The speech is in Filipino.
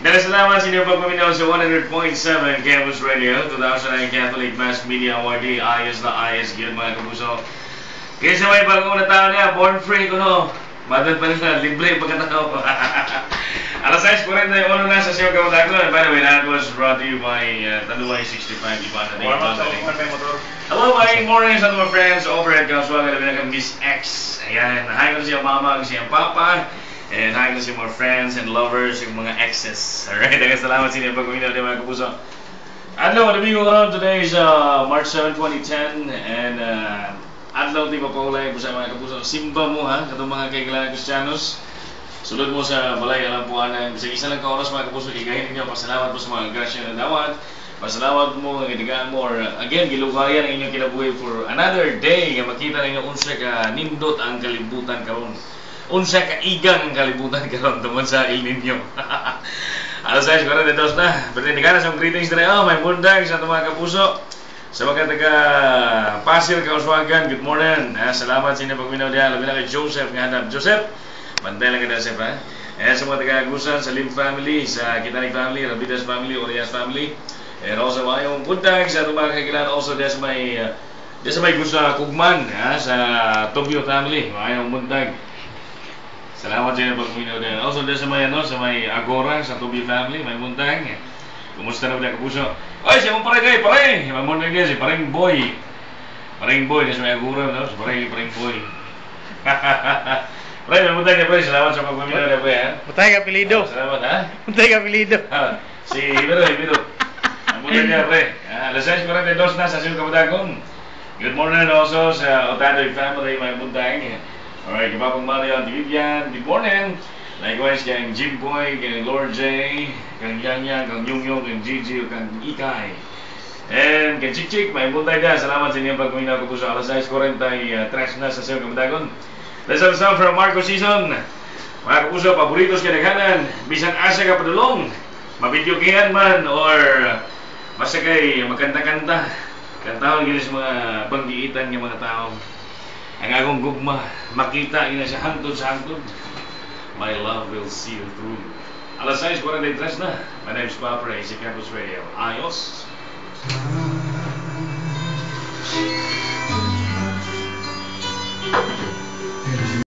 Dahil salamat sa inyong pagpaminaw sa 100.7 Campus Radio, 2009 Catholic Mass Media Awardee, ayos na ayos, good mga kapuso. Kaya sa may bagong na tao niya, born free ko no, madad pa rin na, libre pagkatao ko. Alas 6:40 na yung ulo na sa siyo kamatagon. By the way, that was brought to you by Taluay 65 Ibana Day. Hello, my morning sa mga friends over at Kauswaga na binagam Miss X. Ayan, hi ko na siya mama, siya papa. And hi ko na siya mga friends and lovers, yung mga exes. Alright, salamat sa inyo pag-uminaw din mga kapuso. Adlaw, Domingo karon, today is March 7, 2010. And adlaw, di pa paulay po sa mga kapuso. Simba mo ha, katong mga kailangan Kristiyanos. Sulod mo sa balay alampuanan. Sa isa lang ka oras mga kapuso, igahin ninyo. Pasalamat po sa mga grasya na dawat. Pasalamat mo, nagitigaan mo. Or again, gilugayan ang inyong kinabuhi for another day. Makita ninyo unsa ka nindot ang kalibutan karon. Unsa ka igang ang kalibutan karon tungod sa El Niño. Alas 6:42 na. Bertindigan sa greetings na may bundag sa mga kapuso. Sa mga taga Pasir, Kauswagan, good morning. Salamat sa inyo pagminaw diyan. Labi na kay Joseph nga hanap. Joseph, bantay lang ka Joseph ha. Sa mga taga Agusan, sa Lim family, sa Kitanig family, Rabidas family, Orias family. And also mga bundag sa mga kagilan also sa may gusto Kugman sa Tobio family. Mga bundag. Salamat sa inyo pagminaw diyan. Also sa may Agora, sa Tobio family, may bundag. Kumusta na mga kapuso? Ay, siya mong pare, may bundag niya si Paring Boy. Paring Boy, sa may Agora, no? Si Paring Boy. Pre, may bundag niya, pre. Salamat sa pagpaminaw niya, pre, ha? Butay ka pilido. Salamat, ha? Butay ka pilido. Si Ibiro. Ang bundag niya, pre. Alas 6:42 na sa Siyo Kamadagon. Good morning also sa Otadoy family, may bundag niya. Alright, Kapapang Mario and Vivian, good morning. Likewise, kang Jim Boy, kang Lord J, kang Yang, kang Yung, kang Gigi, kang Ikay. And kang Chik, may bundag niya. Salamat sa inyong pagpaminaw ko po sa alas 6:43 na sa Siyo Kamadagon. Let's have a sound from Marco Season. Mga kapuso, paboritos ka naghanan. Bisan asa ka padulong. Mabidyokihan man or basta kay magkanta-kanta. Kantahon gini sa mga banggiitan ng mga tao. Ang akong gugma, makita ina sa hantod. My love will see you through. Alas 6:43 na. My name is Papa Ray, sa Campus Radio. Ayos.